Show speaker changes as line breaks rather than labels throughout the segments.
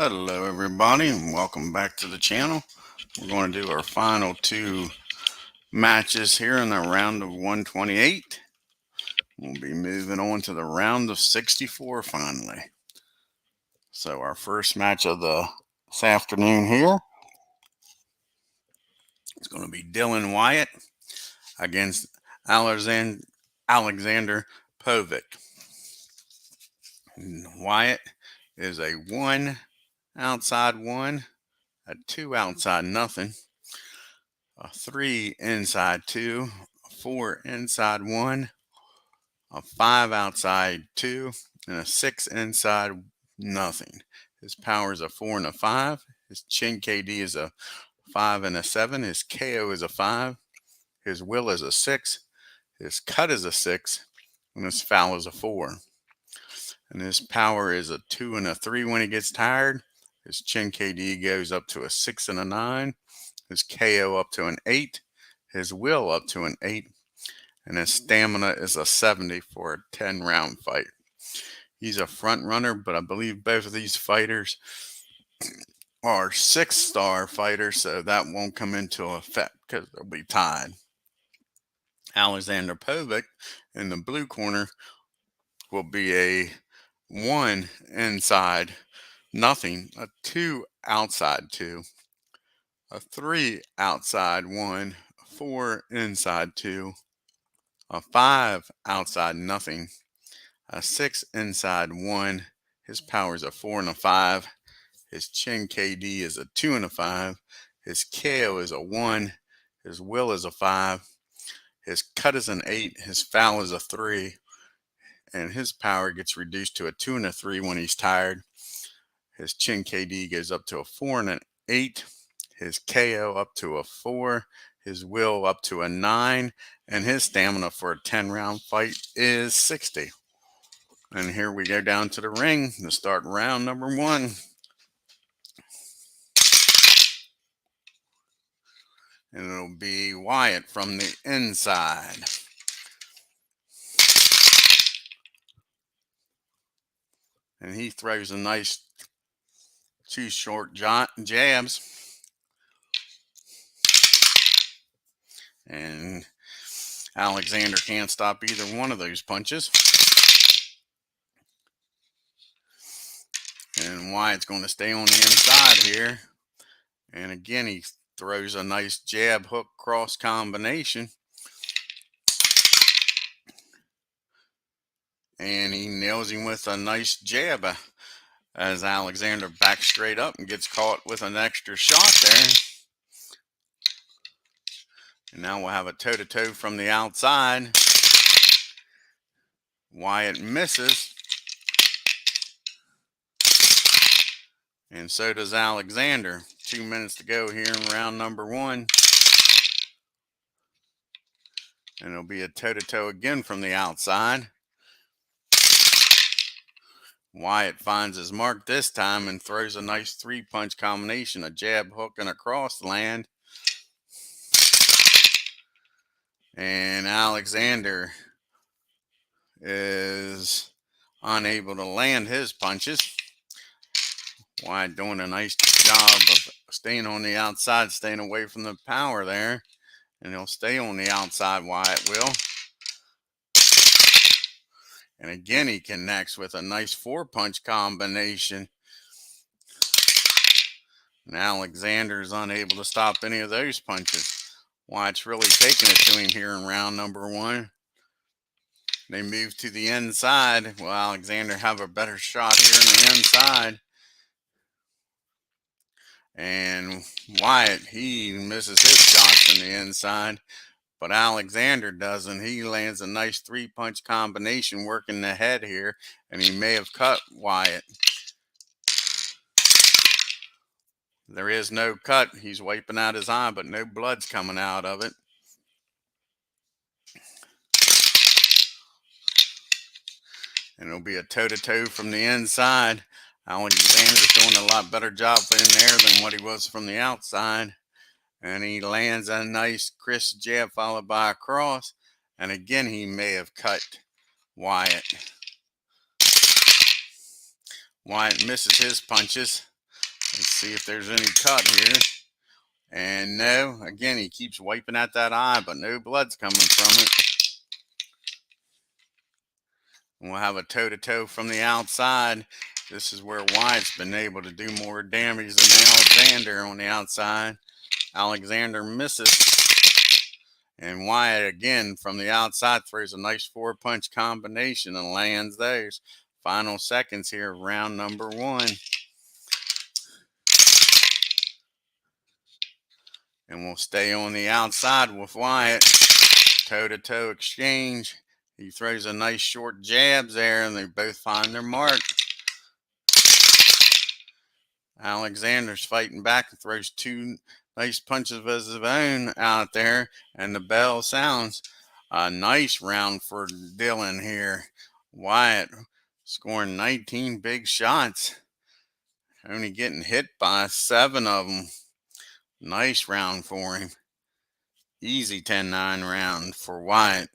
Hello everybody and welcome back to the channel. We're going to do our final two matches here in the round of 128. We'll be moving on to the round of 64 finally. So our first match of this afternoon here is going to be DILLIAN Wyatt against Alexander Povich. Wyatt is a 1 outside 1, a 2 outside nothing, a 3 inside 2, a 4 inside 1, a 5 outside 2, and a 6 inside nothing. His power is a 4 and a 5. His chin KD is a 5 and a 7. His KO is a 5. His will is a 6. His cut is a 6. And his foul is a 4. And his power is a 2 and a 3 when he gets tired. His chin KD goes up to a 6 and a 9. His KO up to an 8. His will up to an 8. And his stamina is a 70 for a 10-round fight. He's a front runner, but I believe both of these fighters are 6-star fighters, so that won't come into effect because they'll be tied. Alexander Povich in the blue corner will be a 1 inside nothing, a 2 outside 2, a 3 outside 1, a 4 inside 2, a 5 outside nothing, a 6 inside 1. His power is a 4 and a 5. His chin KD is a 2 and a 5. His KO is a 1. His will is a 5. His cut is an 8. His foul is a 3. And his power gets reduced to a 2 and a 3 when he's tired. His chin KD goes up to a 4 and an 8. His KO up to a 4. His will up to a 9. And his stamina for a 10-round fight is 60. And here we go down to the ring to start round number 1. And it'll be Wyatt from the inside. And he throws a nice 2 short jabs. And Alexander can't stop either one of those punches. And Wyatt's going to stay on the inside here. And again, he throws a nice jab hook cross combination. And he nails him with a nice jab as Alexander backs straight up and gets caught with an extra shot there. And now we'll have a toe-to-toe from the outside. Wyatt misses. And so does Alexander. 2 minutes to go here in round number 1. And it'll be a toe-to-toe again from the outside. Wyatt finds his mark this time and throws a nice 3-punch combination, a jab, hook, and a cross land. And Alexander is unable to land his punches. Wyatt doing a nice job of staying on the outside, staying away from the power there. And he'll stay on the outside, Wyatt will. And again, he connects with a nice 4-punch combination. And Alexander's unable to stop any of those punches. Wyatt's really taking it to him here in round number 1. They move to the inside. Will Alexander have a better shot here in the inside? And Wyatt, he misses his shots from the inside. But Alexander doesn't. He lands a nice 3-punch combination working the head here. And he may have cut Wyatt. There is no cut. He's wiping out his eye, but no blood's coming out of it. And it'll be a toe-to-toe from the inside. Alexander's doing a lot better job in there than what he was from the outside. And he lands a nice crisp jab followed by a cross. And again, he may have cut Wyatt. Wyatt misses his punches. Let's see if there's any cut here. And no, again, he keeps wiping at that eye, but no blood's coming from it. And we'll have a toe-to-toe from the outside. This is where Wyatt's been able to do more damage than Alexander on the outside. Alexander misses. And Wyatt, again, from the outside, throws a nice 4-punch combination and lands those. Final seconds here of round number 1. And we'll stay on the outside with Wyatt. Toe-to-toe exchange. He throws a nice short jabs there, and they both find their mark. Alexander's fighting back and throws 2 nice punches of his own out there, and the bell sounds. A nice round for DILLIAN here. Wyatt scoring 19 big shots, only getting hit by 7 of them. Nice round for him. Easy 10-9 round for Wyatt.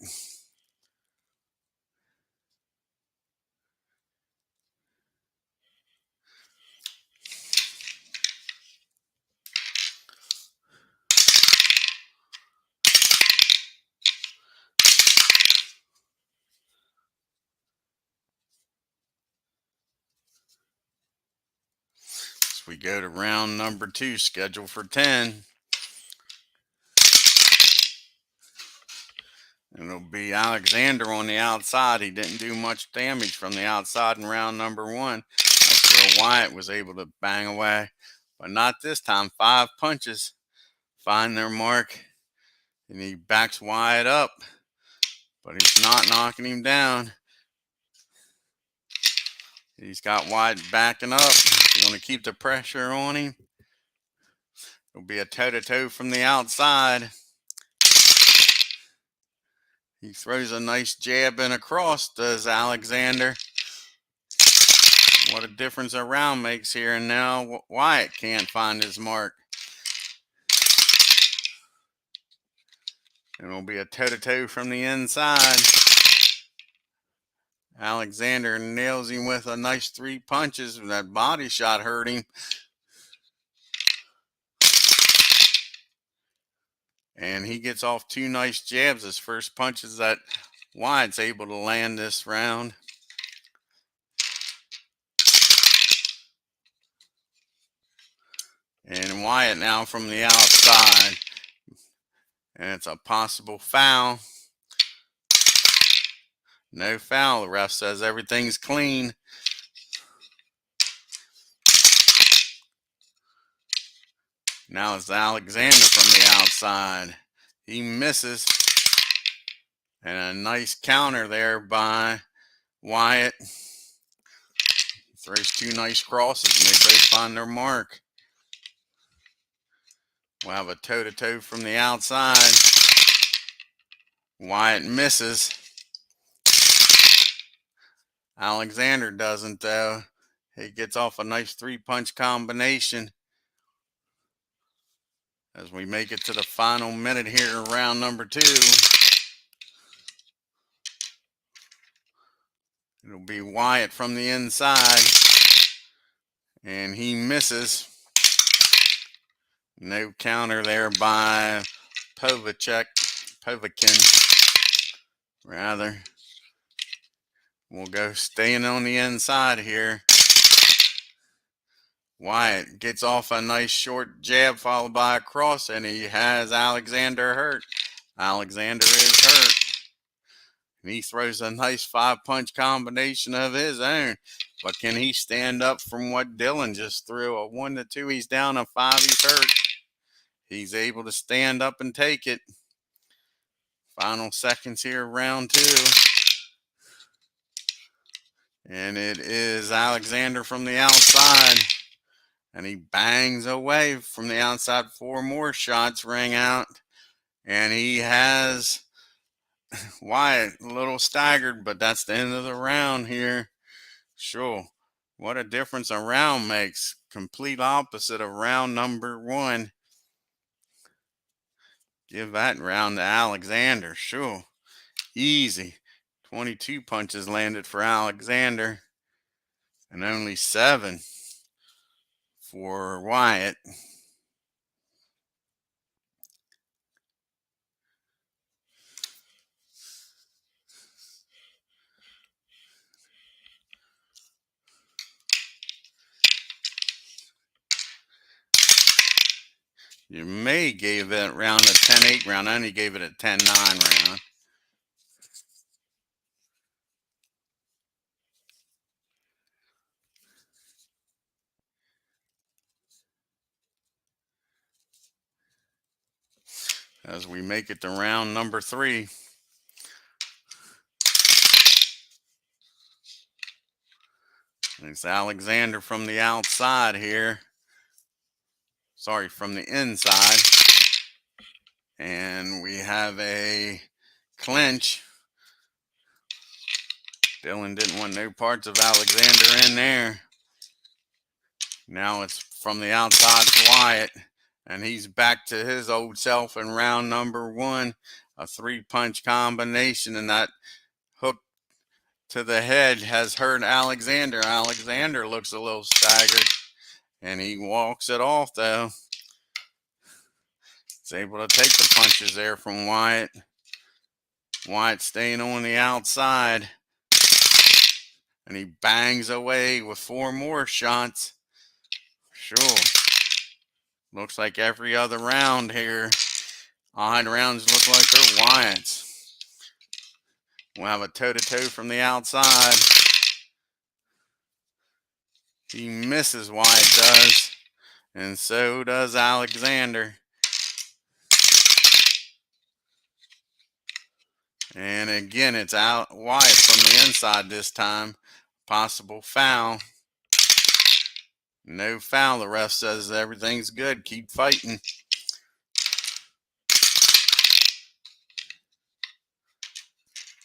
As we go to round number 2, scheduled for 10. It'll be Alexander on the outside. He didn't do much damage from the outside in round number 1. That's where Wyatt was able to bang away. But not this time. 5 punches find their mark. And he backs Wyatt up. But he's not knocking him down. He's got Wyatt backing up. He's going to keep the pressure on him. It'll be a toe-to-toe from the outside. He throws a nice jab in across, does Alexander. What a difference a round makes here. And now Wyatt can't find his mark. And it'll be a toe-to-toe from the inside. Alexander nails him with a nice 3 punches. That body shot hurt him. And he gets off 2 nice jabs. His first punches that Wyatt's able to land this round. And Wyatt now from the outside. And it's a possible foul. No foul. The ref says everything's clean. Now it's Alexander from the outside. He misses. And a nice counter there by Wyatt. He throws 2 nice crosses and they both find their mark. We'll have a toe-to-toe from the outside. Wyatt misses. Alexander doesn't though. He gets off a nice 3-punch combination. As we make it to the final minute here, round number 2. It'll be Wyatt from the inside. And he misses. No counter there by Povich. POVETKIN, rather. We'll go staying on the inside here. Wyatt gets off a nice short jab followed by a cross, and he has Alexander hurt. Alexander is hurt. And he throws a nice 5-punch combination of his own. But can he stand up from what DILLIAN just threw? A 1-2, he's down. A 5, he's hurt. He's able to stand up and take it. Final seconds here, round 2. And it is Alexander from the outside. And he bangs away from the outside. 4 more shots ring out. And he has Wyatt a little staggered, but that's the end of the round here. Sure. What a difference a round makes. Complete opposite of round number 1. Give that round to Alexander. Sure. Easy. 22 punches landed for Alexander. And only 7 for Wyatt. You may gave that round a 10-8 round. I only gave it a 10-9 round. As we make it to round number 3. It's Alexander from the outside here. Sorry, from the inside. And we have a clinch. Dylan didn't want no parts of Alexander in there. Now it's from the outside to Wyatt. And he's back to his old self in round number 1. A 3-punch combination, and that hook to the head has hurt Alexander. Alexander looks a little staggered, and he walks it off, though. He's able to take the punches there from Wyatt. Wyatt staying on the outside, and he bangs away with 4 more shots. Sure. Looks like every other round here, odd rounds look like they're Wyatt's. We'll have a toe-to-toe from the outside. He misses, Wyatt does, and so does Alexander. And again, it's out Wyatt from the inside this time. Possible foul. No foul. The ref says everything's good. Keep fighting.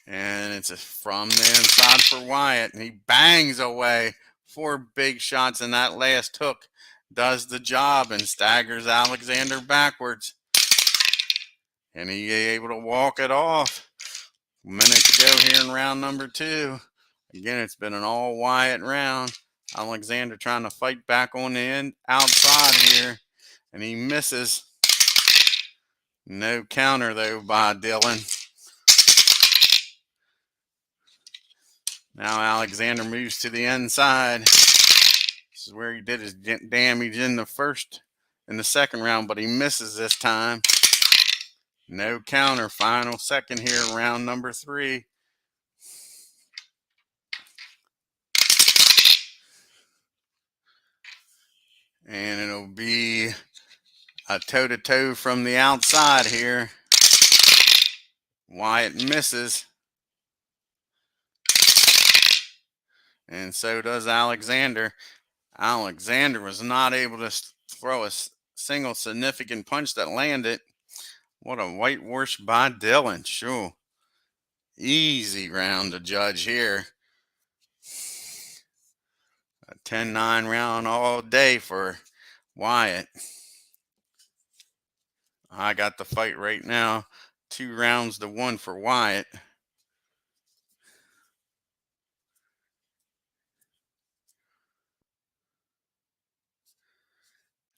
And it's from the inside for Wyatt. And he bangs away 4 big shots, and that last hook does the job and staggers Alexander backwards. And he able to walk it off. A minute to go here in round number 2. Again, it's been an all Wyatt round. Alexander trying to fight back on the outside here, and he misses. No counter, though, by Dylan. Now Alexander moves to the inside. This is where he did his damage in the second round, but he misses this time. No counter. Final second here, round number 3. And it'll be a toe-to-toe from the outside here. Wyatt misses. And so does Alexander. Alexander was not able to throw a single significant punch that landed. What a whitewash by Dylan. Sure. Easy round to judge here. A 10-9 round all day for Wyatt. I got the fight right now. 2 rounds to 1 for Wyatt.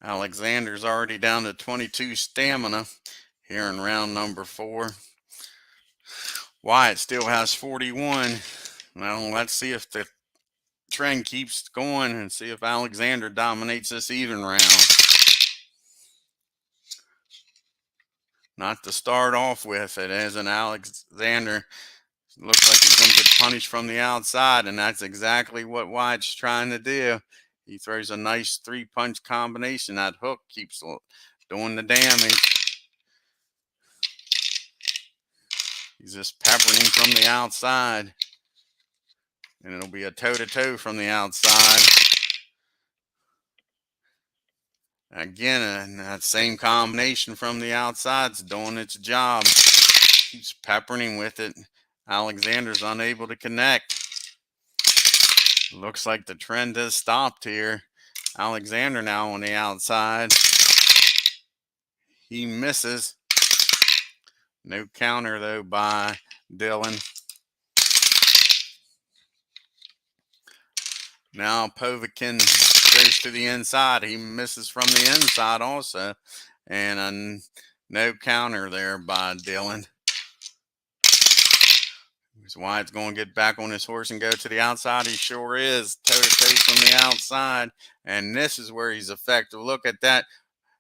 Alexander's already down to 22 stamina here in round number 4. Wyatt still has 41. Now let's see if the trend keeps going and see if Alexander dominates this even round. Not to start off with, it isn't Alexander. Looks like he's going to get punished from the outside, and that's exactly what Wyatt's trying to do. He throws a nice 3-punch combination. That hook keeps doing the damage. He's just peppering him from the outside. And it'll be a toe-to-toe from the outside. Again, that same combination from the outside's doing its job. Keeps peppering him with it. Alexander's unable to connect. Looks like the trend has stopped here. Alexander now on the outside. He misses. No counter, though, by Dylan. Now Povitkin goes to the inside. He misses from the inside also. And no counter there by Dylan. Wyatt's going to get back on his horse and go to the outside. He sure is. Toe-to-toe from the outside. And this is where he's effective. Look at that.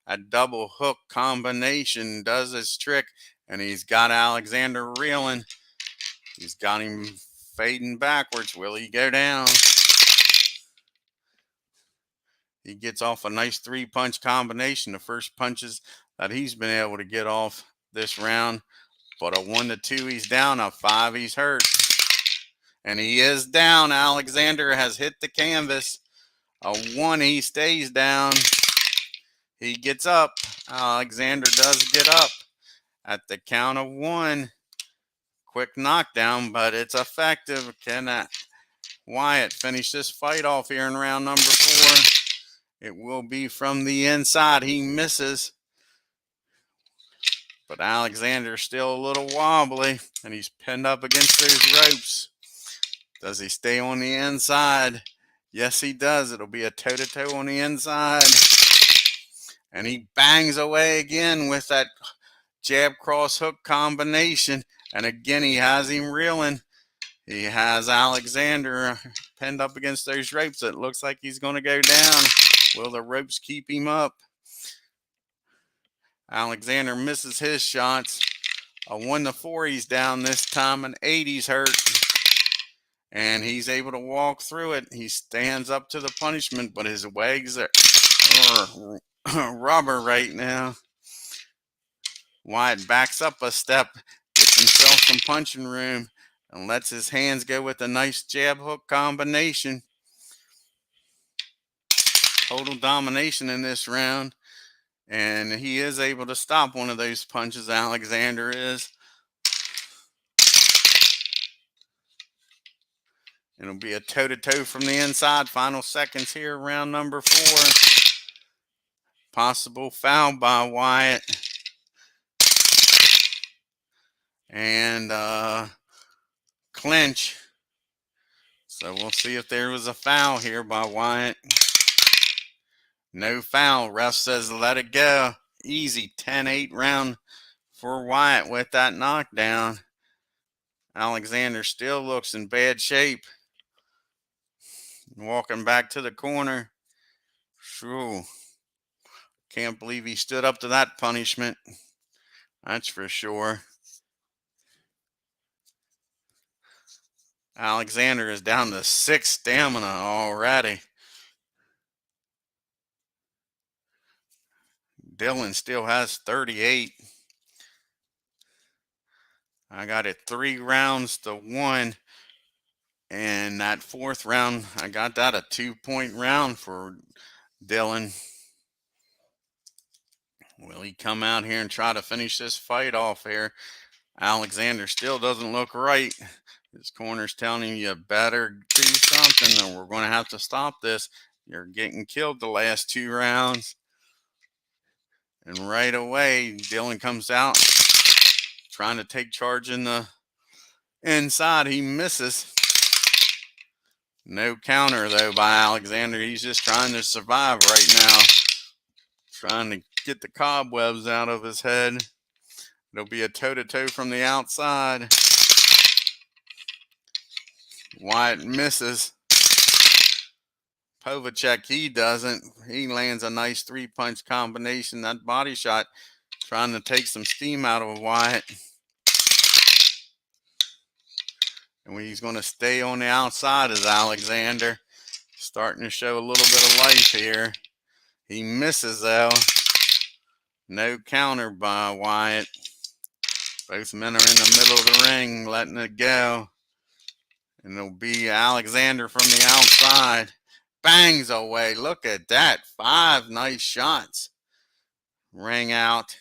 A double hook combination does his trick. And he's got Alexander reeling. He's got him fading backwards. Will he go down? He gets off a nice 3-punch combination. The first punches that he's been able to get off this round. But a 1 to 2, he's down. A 5, he's hurt. And he is down. Alexander has hit the canvas. A 1, he stays down. He gets up. Alexander does get up at the count of 1. Quick knockdown, but it's effective. Can Wyatt finish this fight off here in round number 4? It will be from the inside. He misses. But Alexander's still a little wobbly, and he's pinned up against those ropes. Does he stay on the inside? Yes, he does. It'll be a toe-to-toe on the inside. And he bangs away again with that jab cross hook combination. And again, he has him reeling. He has Alexander pinned up against those ropes. It looks like he's going to go down. Will the ropes keep him up? Alexander misses his shots. A 1 to 4, he's down this time. An 8, he's hurt. And he's able to walk through it. He stands up to the punishment, but his legs are rubber right now. Wyatt backs up a step, gets himself some punching room, and lets his hands go with a nice jab hook combination. Total domination in this round. And he is able to stop one of those punches, Alexander is. It'll be a toe-to-toe from the inside. Final seconds here, round number 4. Possible foul by Wyatt. And clinch. So we'll see if there was a foul here by Wyatt. No foul. Ref says let it go. Easy 10-8 round for Wyatt with that knockdown. Alexander still looks in bad shape. Walking back to the corner. Phew. Can't believe he stood up to that punishment. That's for sure. Alexander is down to 6 stamina already. Dylan still has 38. I got it 3 rounds to 1. And that 4th round, I got that a 2-point round for Dylan. Will he come out here and try to finish this fight off here? Alexander still doesn't look right. His corner's telling him you better do something or we're going to have to stop this. You're getting killed the last 2 rounds. And right away, Dylan comes out trying to take charge in the inside. He misses. No counter, though, by Alexander. He's just trying to survive right now. Trying to get the cobwebs out of his head. It'll be a toe-to-toe from the outside. Wyatt misses. Povich, he doesn't. He lands a nice 3-punch combination. That body shot trying to take some steam out of Wyatt. And he's going to stay on the outside is Alexander. Starting to show a little bit of life here. He misses, though. No counter by Wyatt. Both men are in the middle of the ring, letting it go. And it'll be Alexander from the outside. Bangs away. Look at that. 5 nice shots. Rang out.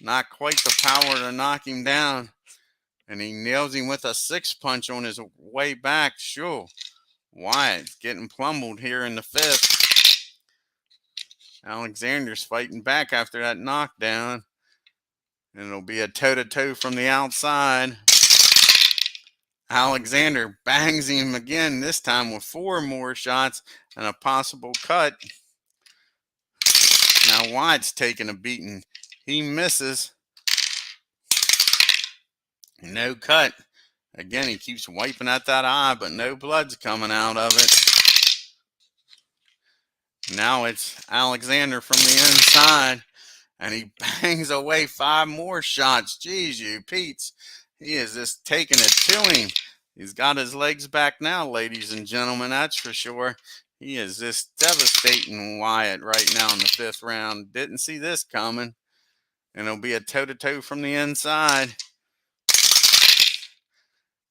Not quite the power to knock him down. And he nails him with a 6-punch on his way back. Sure. Wyatt's getting pummeled here in the 5th. Alexander's fighting back after that knockdown. And it'll be a toe-to-toe from the outside. Alexander bangs him again, this time with 4 more shots and a possible cut. Now Wyatt's taking a beating. He misses. No cut. Again, he keeps wiping at that eye, but no blood's coming out of it. Now it's Alexander from the inside, and he bangs away 5 more shots. Jeez, you Pete's. He is just taking it to him. He's got his legs back now, ladies and gentlemen, that's for sure. He is just devastating Wyatt right now in the 5th round. Didn't see this coming. And it'll be a toe-to-toe from the inside.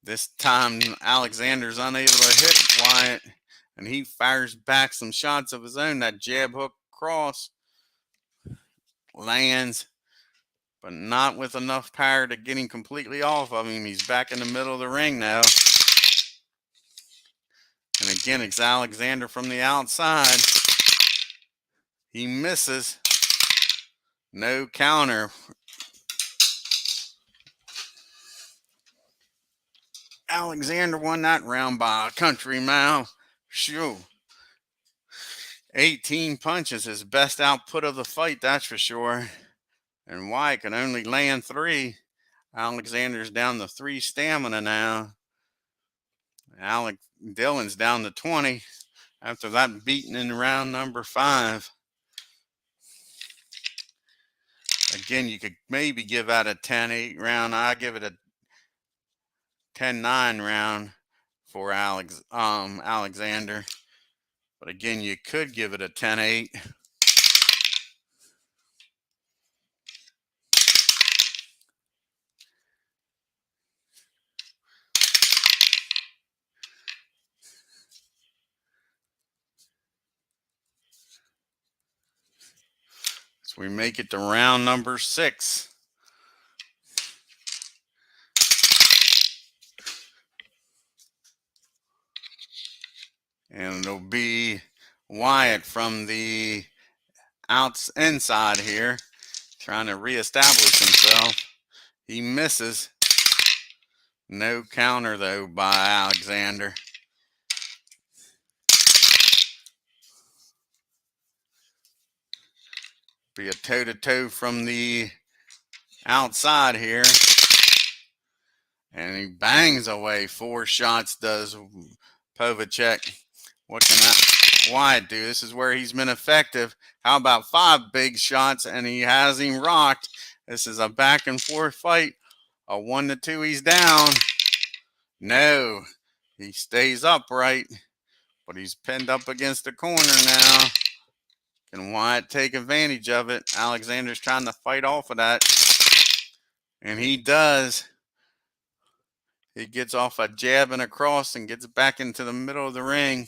This time, Alexander's unable to hit Wyatt, and he fires back some shots of his own. That jab hook cross lands, but not with enough power to get him completely off of him. He's back in the middle of the ring now. And again, it's Alexander from the outside. He misses. No counter. Alexander won that round by a country mile. Shoo. 18 punches, his best output of the fight, that's for sure. And Wyatt can only land 3. Alexander's down to 3 stamina now. Dylan's down to 20 after that beating in round number 5. Again, you could maybe give that a 10-8 round. I give it a 10-9 round for Alexander. But again, you could give it a 10-8. So we make it to round number 6. And it'll be Wyatt from the inside here, trying to reestablish himself. He misses. No counter, though, by Alexander. Be a toe-to-toe from the outside here. And he bangs away 4 shots, does Povich. What can Wyatt do? This is where he's been effective. How about 5 big shots, and he has him rocked. This is a back-and-forth fight. A 1-2, he's down. No, he stays upright, but he's pinned up against the corner now. Can Wyatt take advantage of it? Alexander's trying to fight off of that, and he does. He gets off a jab and a cross and gets back into the middle of the ring.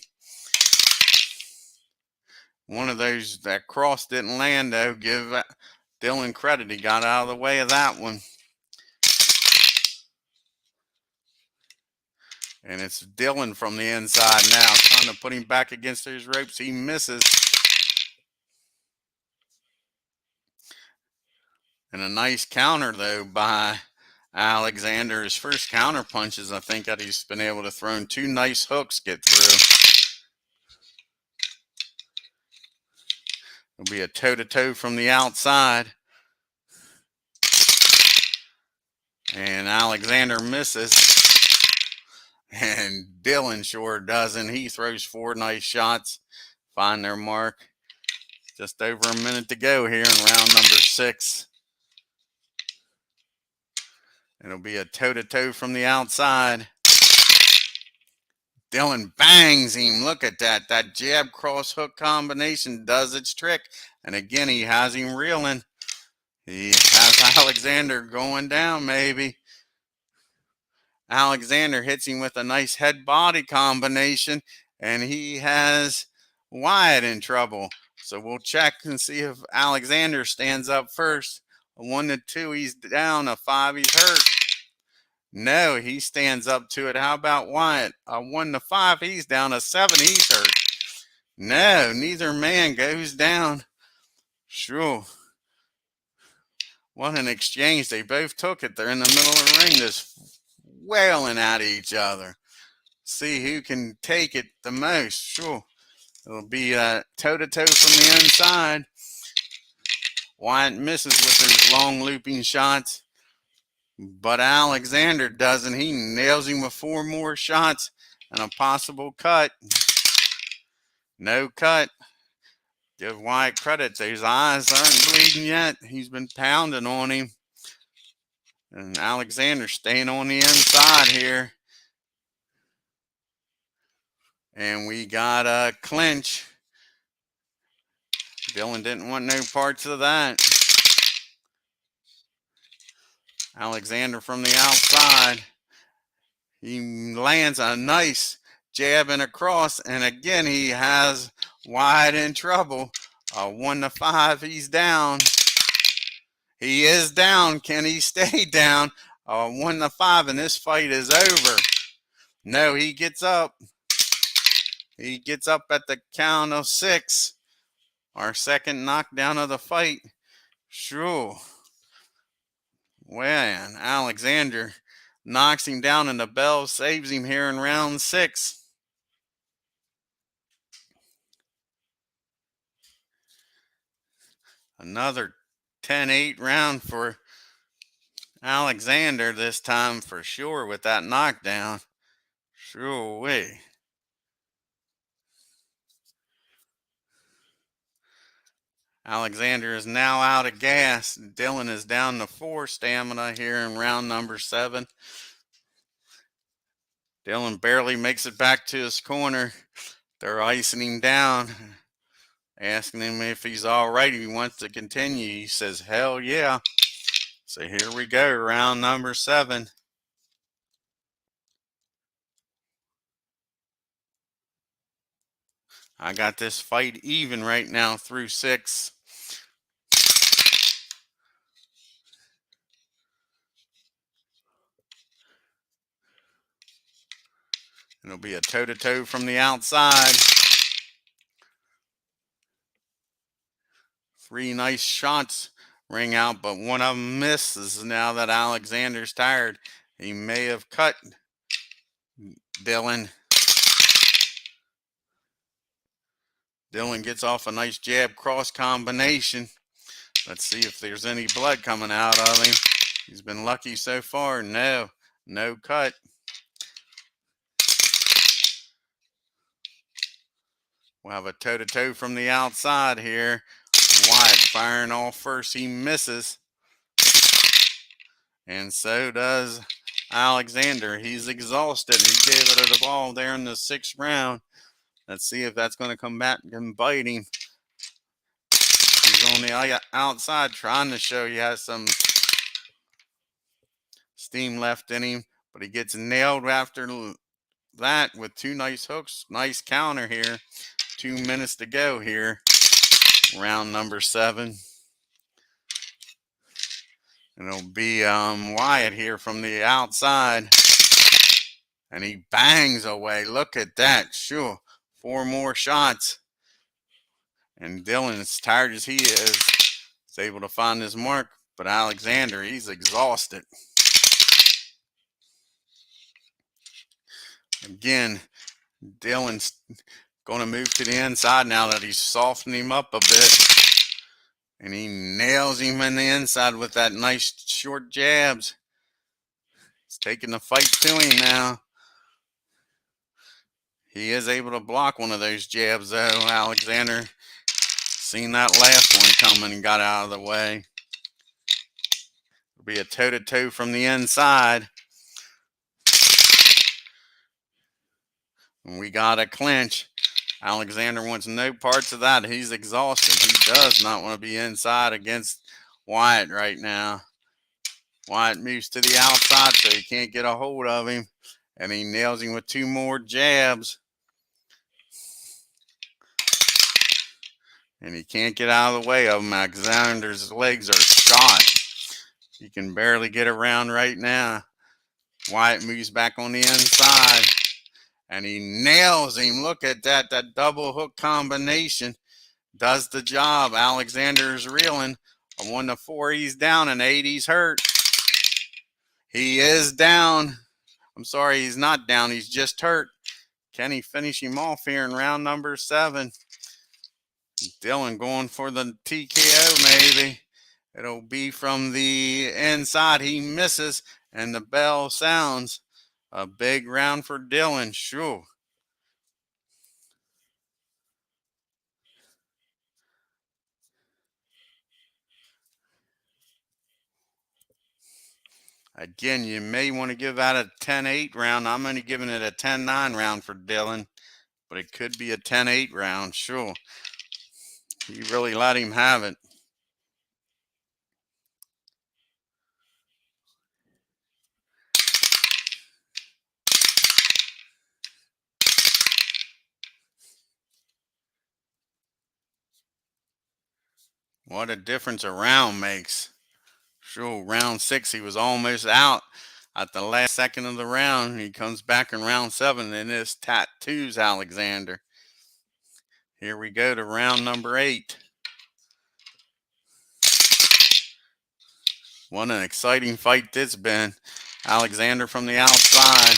One of those, that cross didn't land, though. Give Dylan credit. He got out of the way of that one. And it's Dylan from the inside now, trying to put him back against those ropes. He misses. And a nice counter, though, by Alexander. His first counter punches, I think, that he's been able to throw 2 nice hooks get through. It'll be a toe-to-toe from the outside. And Alexander misses. And Dylan sure doesn't. He throws 4 nice shots. Find their mark. Just over a minute to go here in round number 6. It'll be a toe-to-toe from the outside. Dylan bangs him. Look at that. That jab cross hook combination does its trick. And again, he has him reeling. He has Alexander going down, maybe. Alexander hits him with a nice head-body combination, and he has Wyatt in trouble. So we'll check and see if Alexander stands up first. A 1-2, he's down. A 5, he's hurt. No, he stands up to it. How about Wyatt? A 1-5, he's down. A 7, he's hurt. No, neither man goes down. Sure. What an exchange. They both took it. They're in the middle of the ring. Just wailing at each other. See who can take it the most. Sure. It'll be toe-to-toe from the inside. Wyatt misses with those long looping shots. But Alexander doesn't. He nails him with 4 more shots and a possible cut. No cut. Give Wyatt credit. Those eyes aren't bleeding yet. He's been pounding on him. And Alexander staying on the inside here. And we got a clinch. Dillon didn't want no parts of that. Alexander from the outside. He lands a nice jab and a cross. And again, he has Wyatt in trouble. 1-5, he's down. He is down. Can he stay down? 1-5, and this fight is over. No, he gets up. He gets up at the count of 6. Our second knockdown of the fight. Sure. Man, Alexander knocks him down and the bell saves him here in round 6. Another 10-8 round for Alexander this time for sure with that knockdown. Sure way. Alexander is now out of gas. Dillon is down to 4 stamina here in round number 7. Dillon barely makes it back to his corner. They're icing him down, asking him if he's all right, if he wants to continue. He says, hell yeah. So here we go, round number 7. I got this fight even right now through 6. It'll be a toe-to-toe from the outside. 3 nice shots ring out, but one of them misses now that Alexander's tired. He may have cut Dillon. Dillon gets off a nice jab cross combination. Let's see if there's any blood coming out of him. He's been lucky so far. No cut. We'll have a toe-to-toe from the outside here. Wyatt firing off first. He misses. And so does Alexander. He's exhausted. He gave it a ball there in the 6th round. Let's see if that's going to come back and bite him. He's on the outside trying to show he has some steam left in him. But he gets nailed after that with 2 nice hooks. Nice counter here. 2 minutes to go here. Round number 7. And it'll be Wyatt here from the outside. And he bangs away. Look at that. Sure. 4 more shots. And Dillon, as tired as he is able to find his mark. But Alexander, he's exhausted. Again, Dillon's going to move to the inside now that he's softened him up a bit. And he nails him in the inside with that nice short jabs. He's taking the fight to him now. He is able to block one of those jabs, though. Alexander seen that last one coming and got out of the way. It'll be a toe-to-toe from the inside. And we got a clinch. Alexander wants no parts of that. He's exhausted. He does not want to be inside against Wyatt right now. Wyatt moves to the outside so he can't get a hold of him. And he nails him with 2 more jabs. And he can't get out of the way of him. Alexander's legs are shot. He can barely get around right now. Wyatt moves back on the inside. And he nails him. Look at that. That double hook combination does the job. Alexander's reeling. A 1-4, he's down. An 8, he's hurt. He is down. I'm sorry, he's not down. He's just hurt. Can he finish him off here in round number 7? Dillon going for the TKO maybe. It'll be from the inside. He misses, and the bell sounds. A big round for Dillon. Sure. Again, you may want to give that a 10-8 round. I'm only giving it a 10-9 round for Dillon, but it could be a 10-8 round. Sure. You really let him have it. What a difference a round makes. Sure, round 6, he was almost out at the last second of the round. He comes back in round 7, and this tattoos Alexander. Here we go to round number 8. What an exciting fight this been. Alexander from the outside.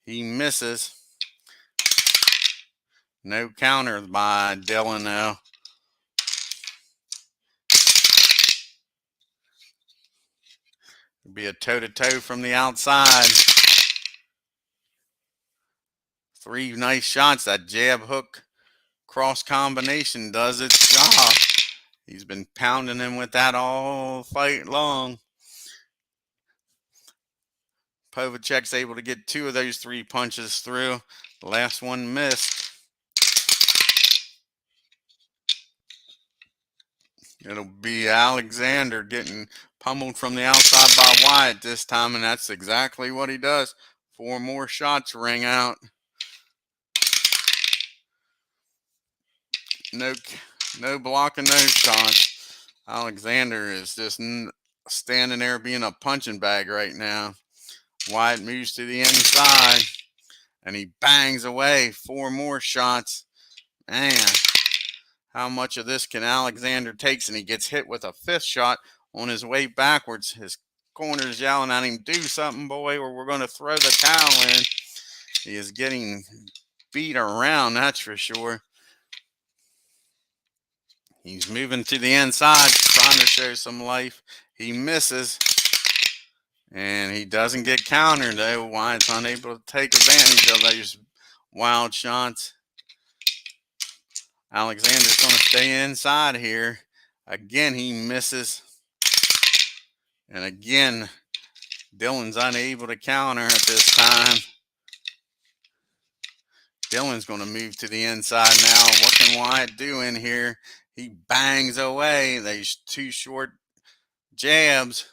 He misses. No counter by Dillon though. It'll be a toe-to-toe from the outside. 3 nice shots. That jab hook cross combination does its job. He's been pounding him with that all fight long. Povich's able to get 2 of those 3 punches through. The last one missed. It'll be Alexander getting pummeled from the outside by Wyatt this time, and that's exactly what he does. 4 more shots ring out. No blocking those shots. Alexander is just standing there being a punching bag right now. Wyatt moves to the inside, and he bangs away 4 more shots. Man, how much of this can Alexander take? And he gets hit with a 5th shot on his way backwards. His corner's yelling at him, do something, boy, or we're going to throw the towel in. He is getting beat around, that's for sure. He's moving to the inside, trying to show some life. He misses, and he doesn't get countered, though. Wyatt's unable to take advantage of those wild shots. Alexander's going to stay inside here. Again, he misses. And again, Dillon's unable to counter at this time. Dillon's going to move to the inside now. What can Wyatt do in here? He bangs away. These 2 short jabs.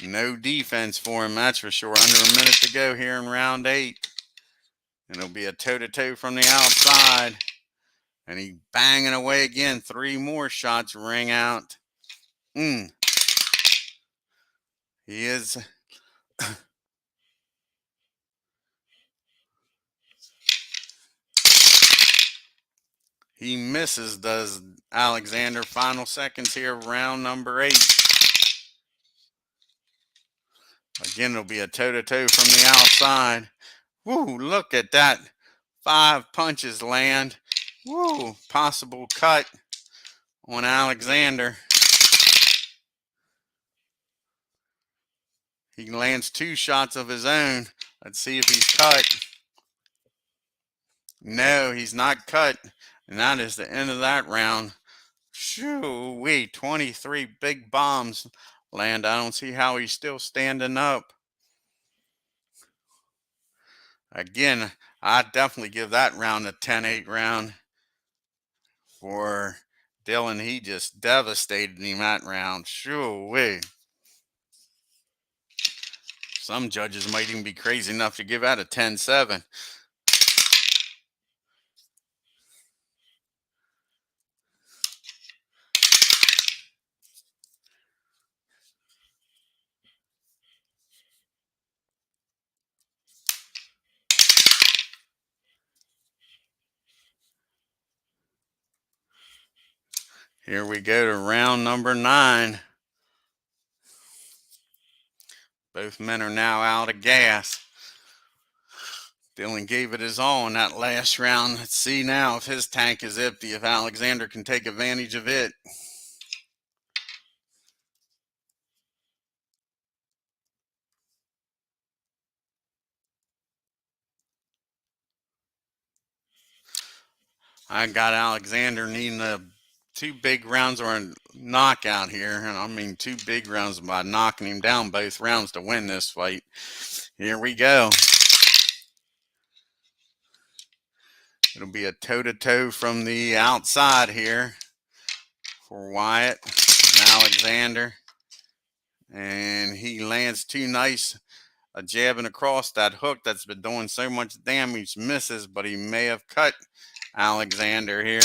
No defense for him, that's for sure. Under a minute to go here in round 8. And it'll be a toe-to-toe from the outside. And he banging away again. 3 more shots ring out. He is... He misses, does Alexander. Final seconds here, round number 8. Again, it'll be a toe-to-toe from the outside. Woo, look at that. 5 punches land. Woo, possible cut on Alexander. He lands 2 shots of his own. Let's see if he's cut. No, he's not cut. And that is the end of that round. Shoo-wee, 23 big bombs land. I don't see how he's still standing up. Again, I'd definitely give that round a 10-8 round for Dillon. He just devastated him that round. Shoo-wee. Some judges might even be crazy enough to give that a 10-7. Here we go to round number 9. Both men are now out of gas. Dillon gave it his all in that last round. Let's see now if his tank is empty, if Alexander can take advantage of it. I got Alexander needing 2 big rounds or a knockout here. And I mean 2 big rounds by knocking him down both rounds to win this fight. Here we go. It'll be a toe-to-toe from the outside here for Wyatt and Alexander. And he lands 2 nice jabbing across that hook that's been doing so much damage. Misses, but he may have cut Alexander here.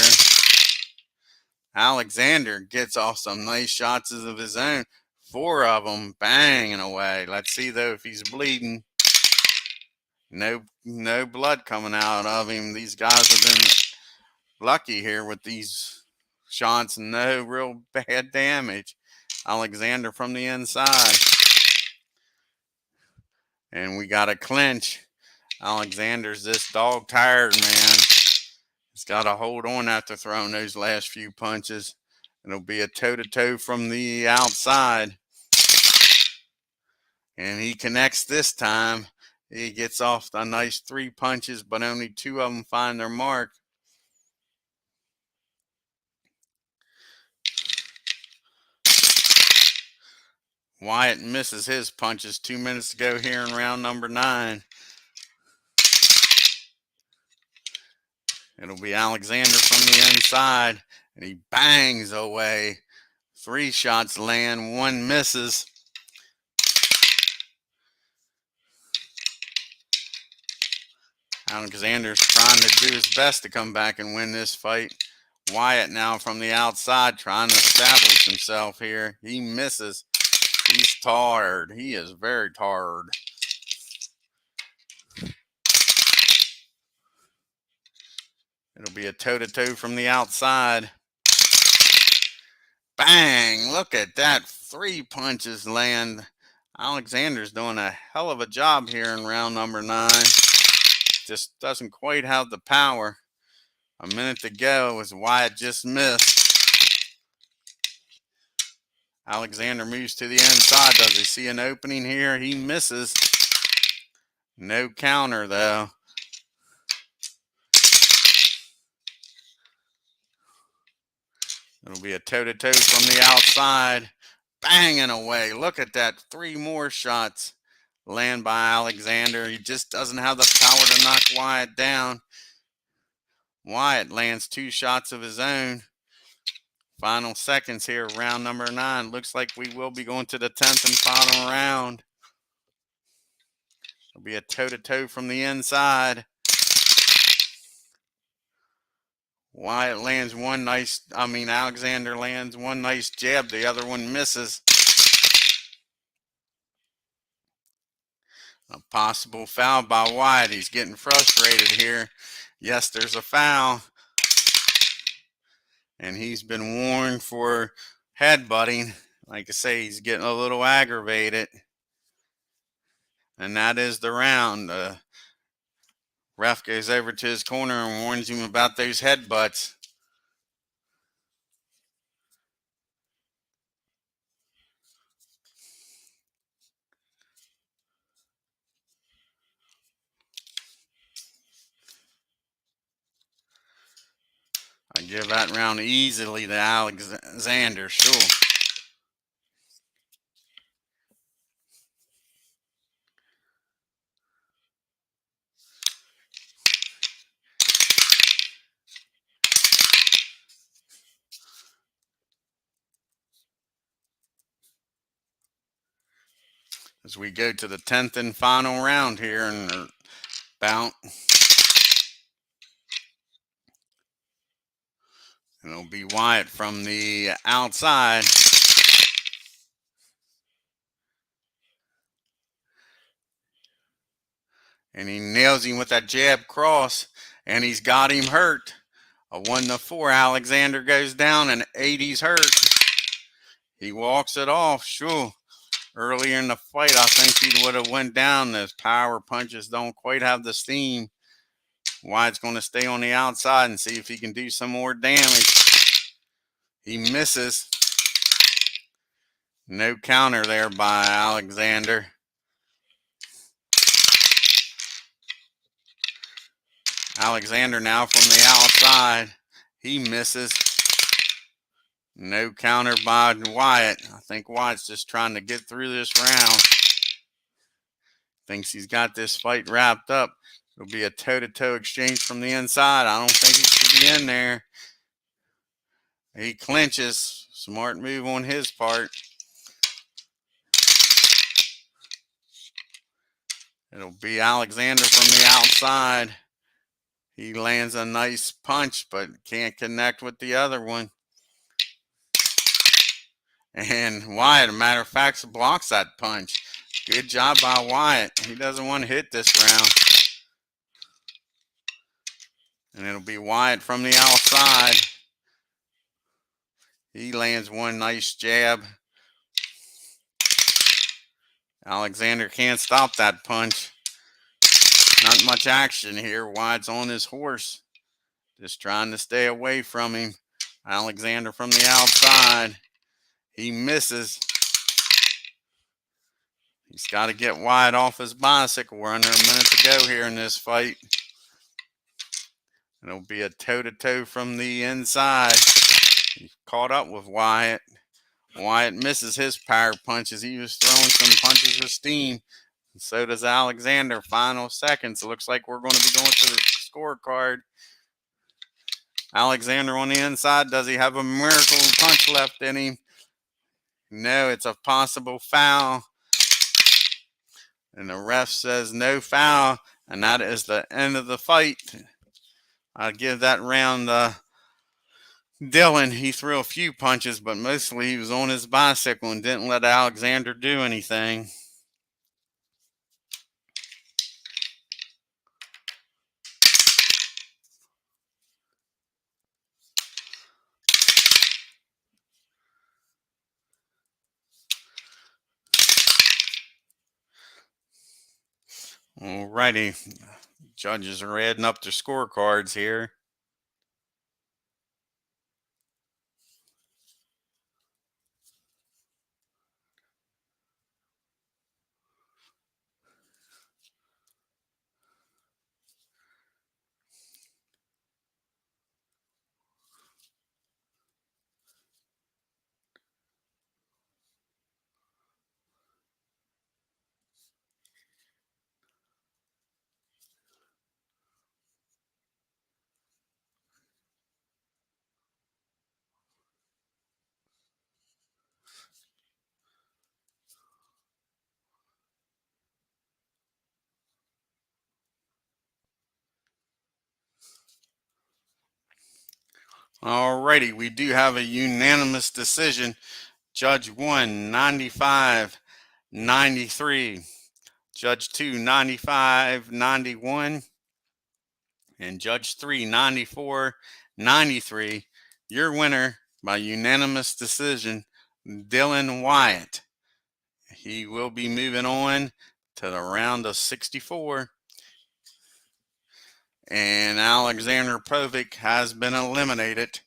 Alexander gets off some nice shots of his own. 4 of them banging away. Let's see though if he's bleeding. No blood coming out of him. These guys have been lucky here with these shots. No real bad damage. Alexander from the inside. And we got a clinch. Alexander's this dog tired, man. He's got to hold on after throwing those last few punches. It'll be a toe-to-toe from the outside. And he connects this time. He gets off a nice 3 punches, but only 2 of them find their mark. Wyatt misses his punches 2 minutes to go here in round number 9. It'll be Alexander from the inside, and he bangs away. 3 shots land, 1 misses. Alexander's trying to do his best to come back and win this fight. Wyatt now from the outside trying to establish himself here. He misses. He's tired. He is very tired. It'll be a toe-to-toe from the outside. Bang! Look at that. 3 punches land. Alexander's doing a hell of a job here in round number 9. Just doesn't quite have the power. A minute to go as Wyatt just missed. Alexander moves to the inside. Does he see an opening here? He misses. No counter though. It'll be a toe-to-toe from the outside. Banging away. Look at that. 3 more shots land by Alexander. He just doesn't have the power to knock Wyatt down. Wyatt lands 2 shots of his own. Final seconds here, round number 9. Looks like we will be going to the 10th and final round. It'll be a toe-to-toe from the inside. Wyatt lands Alexander lands 1 nice jab. The other one misses. A possible foul by Wyatt. He's getting frustrated here. Yes, there's a foul. And he's been warned for headbutting. Like I say, he's getting a little aggravated. And that is the round. The ref goes over to his corner and warns him about those headbutts. I give that round easily to Alexander, sure. As we go to the 10th and final round here in the bout. And it'll be Wyatt from the outside. And he nails him with that jab cross. And he's got him hurt. A 1-4. Alexander goes down and 80's hurt. He walks it off. Sure. Earlier in the fight, I think he would have went down. Those power punches don't quite have the steam. Wyatt's going to stay on the outside and see if he can do some more damage. He misses. No counter there by Alexander. Alexander now from the outside. He misses. No counter by Wyatt. I think Wyatt's just trying to get through this round. Thinks he's got this fight wrapped up. It'll be a toe-to-toe exchange from the inside. I don't think he should be in there. He clinches. Smart move on his part. It'll be Alexander from the outside. He lands a nice punch, but can't connect with the other one. And Wyatt, a matter of fact, blocks that punch. Good job by Wyatt. He doesn't want to hit this round. And it'll be Wyatt from the outside. He lands one nice jab. Alexander can't stop that punch. Not much action here. Wyatt's on his horse. Just trying to stay away from him. Alexander from the outside. He misses. He's got to get Wyatt off his bicycle. We're under a minute to go here in this fight. It'll be a toe-to-toe from the inside. He's caught up with Wyatt. Wyatt misses his power punches. He was throwing some punches of steam. And so does Alexander. Final seconds. It looks like we're going to be going to the scorecard. Alexander on the inside. Does he have a miracle punch left in him? No, it's a possible foul. And the ref says no foul. And that is the end of the fight. I'll give that round Dillon. He threw a few punches, but mostly he was on his bicycle and didn't let Alexander do anything. Alrighty. Judges are adding up their scorecards here. Alrighty, we do have a unanimous decision. Judge 1, 95-93. Judge 2, 95-91. And Judge 3, 94-93. Your winner by unanimous decision, Dillon Wyatt. He will be moving on to the round of 64. And Alexander Povich has been eliminated.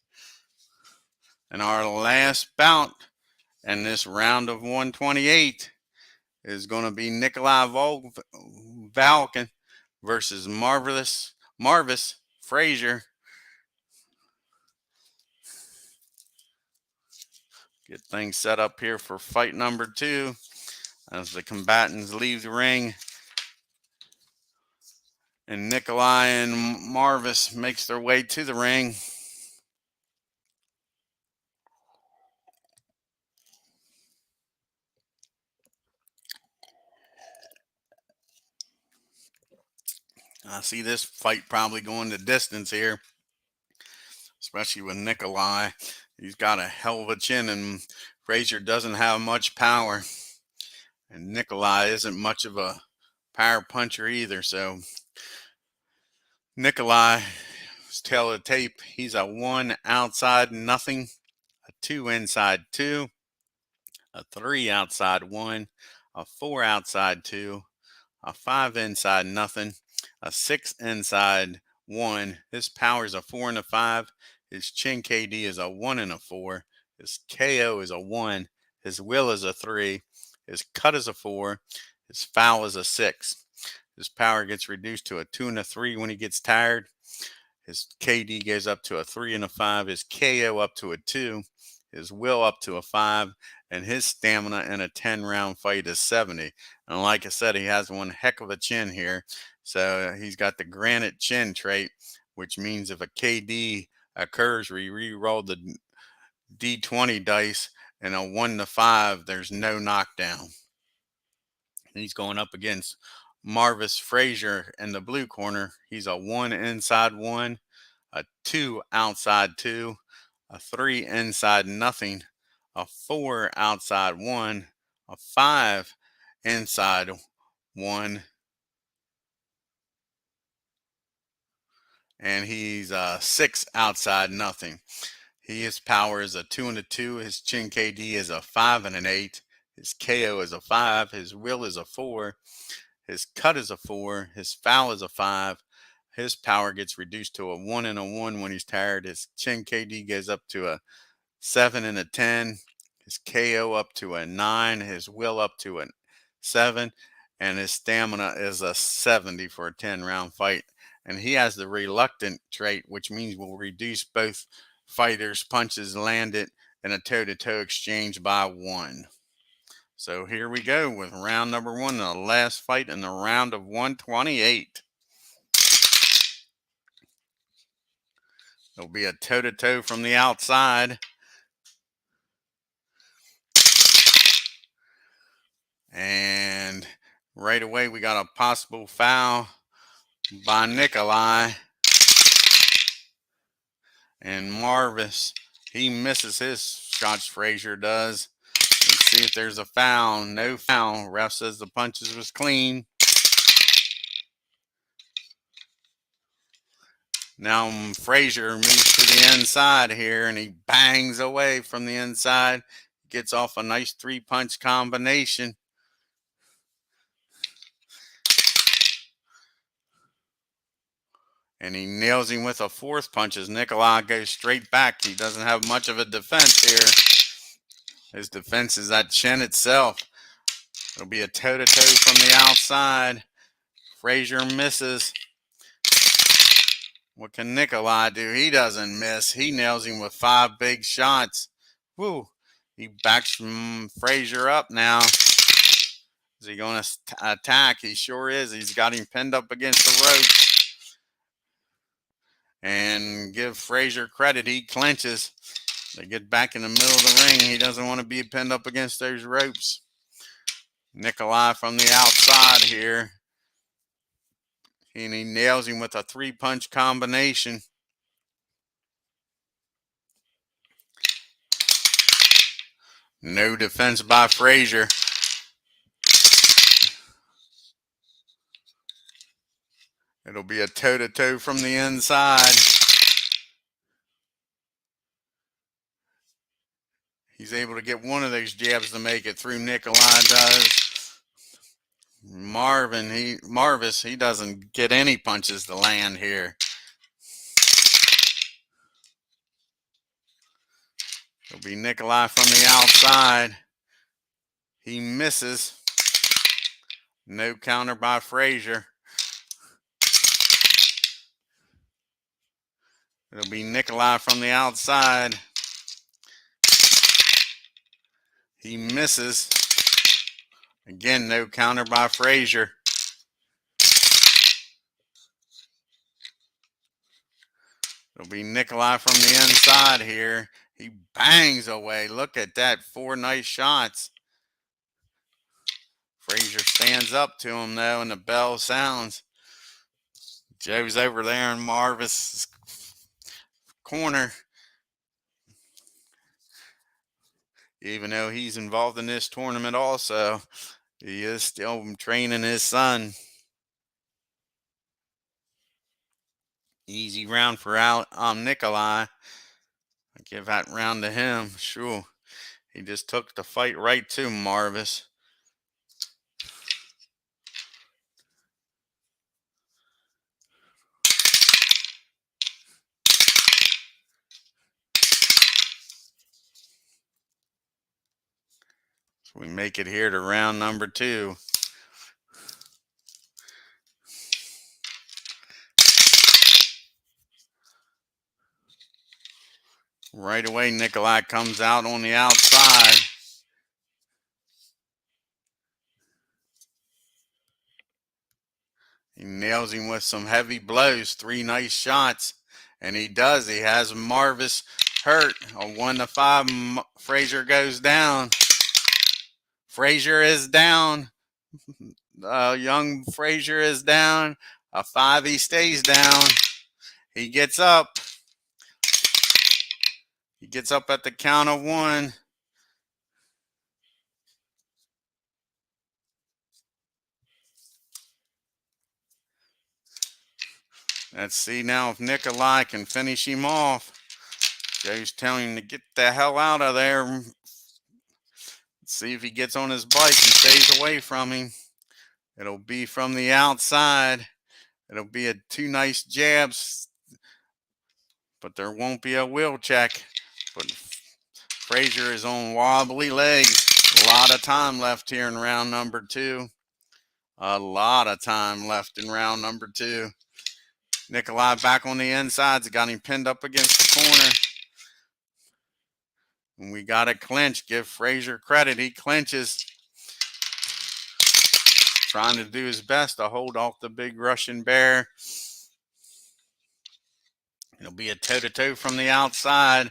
And our last bout in this round of 128 is going to be Nikolai Falcon versus Marvis Frazier. Get things set up here for fight number 2 as the combatants leave the ring. And Nikolai and Marvis makes their way to the ring. I see this fight probably going the distance here, especially with Nikolai. He's got a hell of a chin, and Frazier doesn't have much power. And Nikolai isn't much of a power puncher either, so Nikolai His tail of the tape, he's a 1 outside nothing, a 2 inside 2, a 3 outside 1, a 4 outside 2, a 5 inside nothing, a 6 inside 1. His power is a 4 and a 5. His chin KD is a 1 and a 4. His KO is a 1. His will is a 3. His cut is a 4. His foul is a 6. His power gets reduced to a 2 and a 3 when he gets tired. His KD goes up to a 3 and a 5. His KO up to a 2. His will up to a 5. And his stamina in a 10-round fight is 70. And like I said, he has one heck of a chin here. So he's got the granite chin trait, which means if a KD occurs, we re-roll the D20 dice and a 1 to 5, there's no knockdown. He's going up against Marvis Frazier in the blue corner. He's a 1 inside 1, a 2 outside 2, a 3 inside nothing, a 4 outside 1, a 5 inside 1, and he's 6 outside nothing. His power is a 2 and a 2. His chin KD is a 5 and an 8. His KO is a 5. His will is a 4. His cut is a 4. His foul is a 5. His power gets reduced to a 1 and a 1 when he's tired. His chin KD goes up to a 7 and a 10. His KO up to a 9. His will up to a 7. And his stamina is a 70 for a 10-round fight. And he has the reluctant trait, which means we'll reduce both fighters' punches landed in a toe-to-toe exchange by 1. So here we go with round number 1, the last fight in the round of 128. It'll be a toe-to-toe from the outside. And right away we got a possible foul by Nikolai. And Marvis, he misses his shots, Frazier does. Let's see if there's a foul. No foul. Ref says the punches was clean. Now Frazier moves to the inside here, and he bangs away from the inside. Gets off a nice 3-punch combination. And he nails him with a 4th punch as Nikolai goes straight back. He doesn't have much of a defense here. His defense is that chin itself. It'll be a toe-to-toe from the outside. Frazier misses. What can Nikolai do? He doesn't miss. He nails him with 5 big shots. Woo. He backs Frazier up now. Is he going to attack? He sure is. He's got him pinned up against the ropes. And give Frazier credit. He clinches. They get back in the middle of the ring. He doesn't want to be pinned up against those ropes. Nikolai from the outside here. And he nails him with a 3-punch combination. No defense by Frazier. It'll be a toe-to-toe from the inside. He's able to get one of those jabs to make it through. Nikolai does. Marvis, he doesn't get any punches to land here. It'll be Nikolai from the outside. He misses. No counter by Frazier. It'll be Nikolai from the outside. He misses. Again, no counter by Frazier. It'll be Nikolai from the inside here. He bangs away. Look at that. 4 nice shots. Frazier stands up to him, though, and the bell sounds. Joe's over there in Marvis' corner. Even though he's involved in this tournament also, he is still training his son. Easy round for Nikolai. I give that round to him. Sure. He just took the fight right to Marvis. So we make it here to round number 2. Right away, Nikolai comes out on the outside. He nails him with some heavy blows, 3 nice shots. And he does. He has Marvis hurt. A 1-5. Frazier goes down. Frazier is down. Young Frazier is down. A 5, he stays down. He gets up. He gets up at the count of 1. Let's see now if Nikolai can finish him off. Joe's telling him to get the hell out of there. Let's see if he gets on his bike and stays away from him. It'll be from the outside. It'll be 2 nice jabs, but there won't be a wheel check. But Frazier is on wobbly legs. A lot of time left here in round number 2. A lot of time left in round number 2. Nikolai back on the insides. Got him pinned up against the corner. And we got a clinch. Give Frazier credit. He clinches. Trying to do his best to hold off the big Russian bear. It'll be a toe-to-toe from the outside.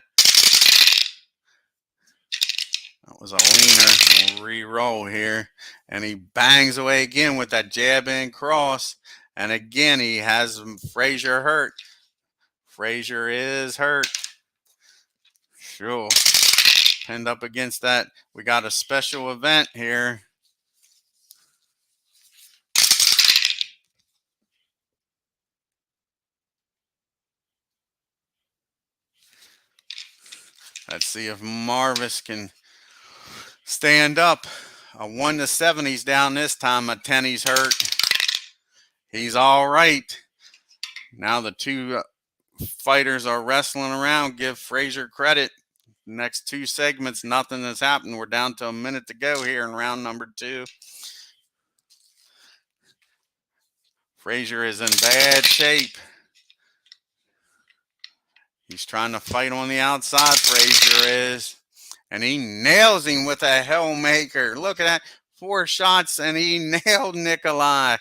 That was a leaner. We'll re-roll here. And he bangs away again with that jab and cross. And again, he has Frazier hurt. Frazier is hurt. Sure. Pinned up against that. We got a special event here. Let's see if Marvis can stand up. A 1-7, he's down this time. A 10, he's hurt. He's all right. Now the 2 fighters are wrestling around. Give Frazier credit. Next 2 segments, nothing has happened. We're down to a minute to go here in round number 2. Frazier is in bad shape. He's trying to fight on the outside, Frazier is. And he nails him with a Hellmaker. Look at that. 4 shots, and he nailed Nikolai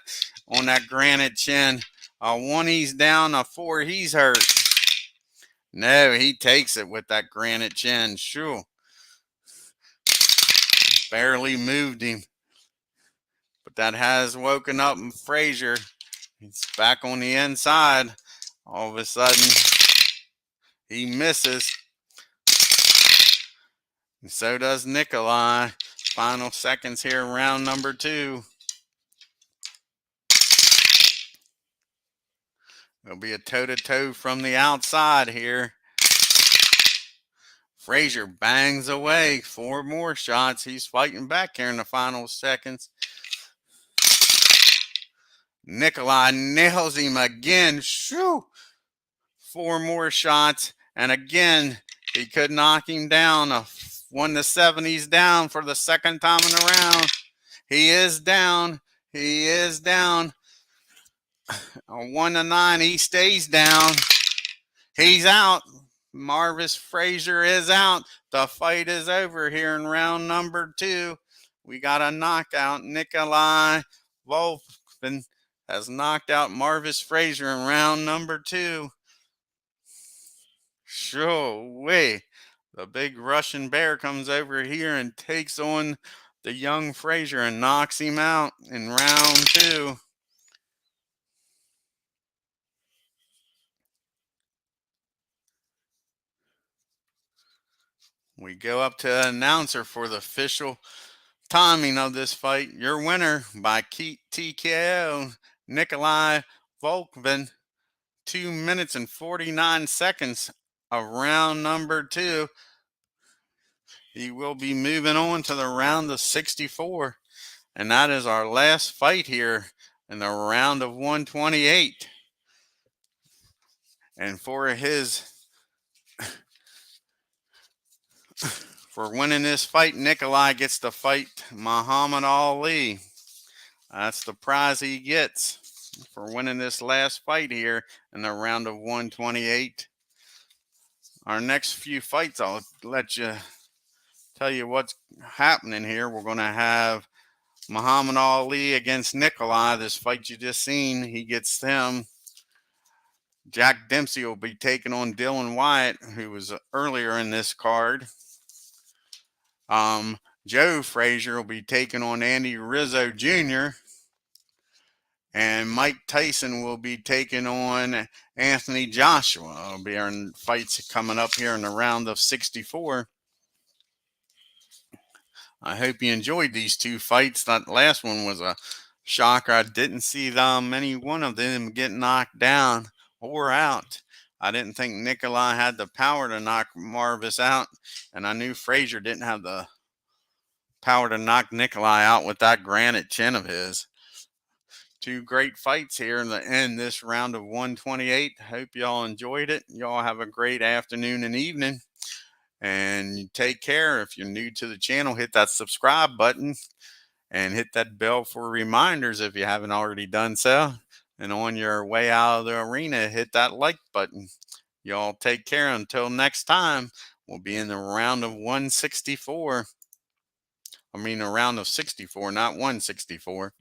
on that granite chin. A 1, he's down. A 4, he's hurt. No, he takes it with that granite chin. Sure. Barely moved him. But that has woken up Frazier. He's back on the inside. All of a sudden, he misses. And so does Nikolai. Final seconds here, round number 2. There'll be a toe-to-toe from the outside here. Frazier bangs away. 4 more shots. He's fighting back here in the final seconds. Nikolai nails him again. Shoo! 4 more shots. And again, he could knock him down. A 1-7, he's down for the second time in a round. He is down. He is down. A 1-9, he stays down. He's out. Marvis Frazier is out. The fight is over here in round number 2. We got a knockout. Nikolai Vogue has knocked out Marvis Frazier in round number 2. Sure way. The big Russian bear comes over here and takes on the young Frazier and knocks him out in round 2. We go up to the announcer for the official timing of this fight. Your winner by TKO, Nikolai Vogue. 2 minutes and 49 seconds of round number 2. He will be moving on to the round of 64. And that is our last fight here in the round of 128. And for winning this fight, Nikolai gets to fight Muhammad Ali. That's the prize he gets for winning this last fight here in the round of 128. Our next few fights, I'll tell you what's happening here. We're going to have Muhammad Ali against Nikolai. This fight you just seen, he gets him. Jack Dempsey will be taking on Dylan Wyatt, who was earlier in this card. Joe Frazier will be taking on Andy Rizzo Jr. And Mike Tyson will be taking on Anthony Joshua. It'll be our fights coming up here in the round of 64. I hope you enjoyed these two fights. That last one was a shocker. I didn't see any one of them get knocked down or out. I didn't think Nikolai had the power to knock Marvis out, and I knew Frazier didn't have the power to knock Nikolai out with that granite chin of his. Two great fights here in the end this round of 128. Hope y'all enjoyed it. Y'all have a great afternoon and evening. And you take care. If you're new to the channel, hit that subscribe button and hit that bell for reminders if you haven't already done so. And on your way out of the arena, hit that like button. Y'all take care. Until next time, we'll be in the round of 164. I mean, a round of 64, not 164.